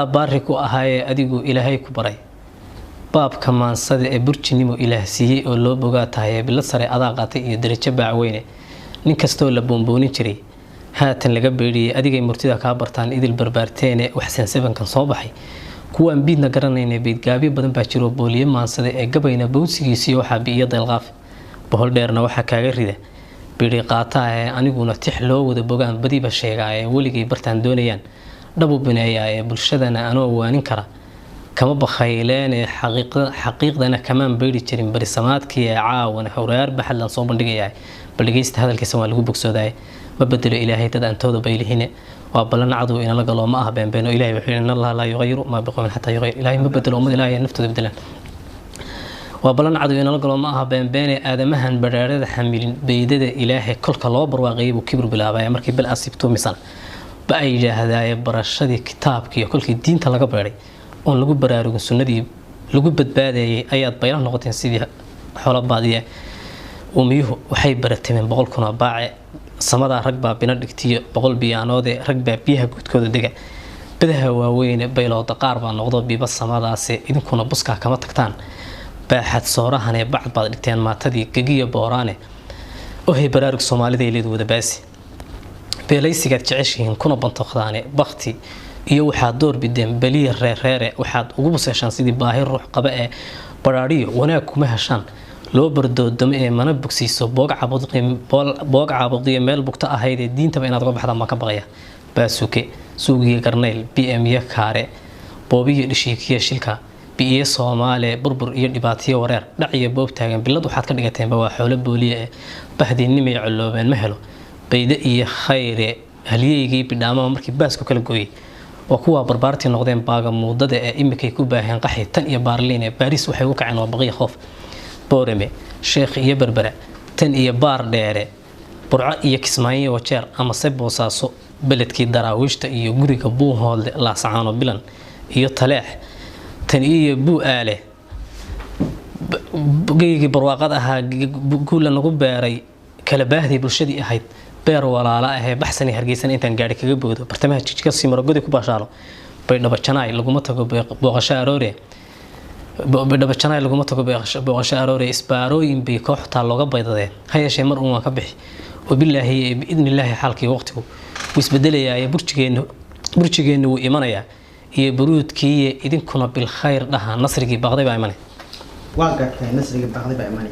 baariku ahaayee adigu ilaahay ku baray baabka maansada ee burjinimo ilaah siiyey oo loo bogaa tahay bilad sare adaa qaatay iyo darajo baacweyne nin kastoo la boonboonin jiray haatan laga beeriyay adigay murtida ka bartaan idil barbaarteene waxsan sabankan soo baxay kuwaan biidna garanayna beedgaabi badan baa jiro booliye maansada ee gabayna bowsigiisii waxa biyo dalqaaf bohol dheerna waxa kaaga rida biri qaataa ee aniguna tix loo wada bogaan badiba sheegay waligay bartaan doonayaan dhabu bineeyaa bulshadana anoo waanin kara kama bakayleen xaqiiqdana kamaan beeri jirin bari samaadkii caawan hawraar baxlan soo bandhigayay balgeysta hadalkiisa waa lagu bogsooday ma bedelo ilaahay dad antooda baylihine waa balan cadu in la galo ma ah beenbeeno ilaahay wuxuu in Allah la yughayru ma biqawmin hatta yughayr ilaahay ma bedelo umad ilaahay naftooda bedelan waa balan cadu in la galo ma ah beenbeene aadamahan baraarada xamilin beydada ilaahay kolka loo barwaaqay buu kibir bilaabay markii bal asibto misan baa yiraahdaa barashadii kitaabka iyo kolkii diinta laga beeray oo lagu baraarugin sunnadii lagu badbaadayay ayaad bayran noqoteen sidii xoolo baadiye umiyuhu waxay barateen 100 kun baace samada rag baa bina dhigtiyo 100 biyaanoode rag baa biyaha gudkooda dega badaha waaweyn baylooda qaar baa noqdo biiba samadaas idinkuna buska kama tagtaan baaxad soorahan ee bacd baad dhigteen maatadii gagiyo booraane oo hay baraarug Soomaalida ay leedahay baasi beelaysiga jeceshiin kuna bantoqdaane baqti iyo waxa door bideen baliya reereere waxaad ugu buseeshan sidii baahi ruux qaba ee baraariyo wanaag kuma heshaan loo bardoodamo ee mana bogsiiso boog caabuqiyo meel bugta ahayd ee diintaba inaad uga baxdaan ma ka baqaya baasuke suugiga garneyl BM ya kaare boobiyo dhishiikiya shilka biyo Soomaali burbur iyo dhibaatiyo wareer dhaciyo boob taagan bilad waxaad ka dhigateen waa xoolo booliye bahdiinimo iyo caloobeen ma helo bayda iyo khayre haliyeygi bidhaamo markii baasku kala gooyay oo kuwa barbaartii noqdeen baaga muudada ee imikay ku baaheen qaxi tan iyo baarliin ee Paris waxay u kaceen waa baqiy qof boorame sheekh iyo berbera tan iyo baar dheere burco iyo kismaayo wajeer ama Boosaaso beledkii daraawiishta iyo guriga buuhoolde la sacaano bilan iyo taleex tan iyo buu aale geeygi barwaaqad ahaa guula nagu beeray kala baahdi bulshadii ahayd beer walaala ah baxsan hargeysan intaan gaari kaga boodo bartamaha jijka simarogodi ku baashaalo bay dhaba janaay laguma tago booqasho aroore isbaarooyin bay kooxta looga baydadeen hayashee mar uu ka bixi wabillahi biidnillaahi xalkii waqtigu isbedelayaa burjigeenu uu imanaya iyo buruudkii idinkuna bil khayr dhaha nasrigi baqday baa imanay waa gartay nasrigi baqday baa imanay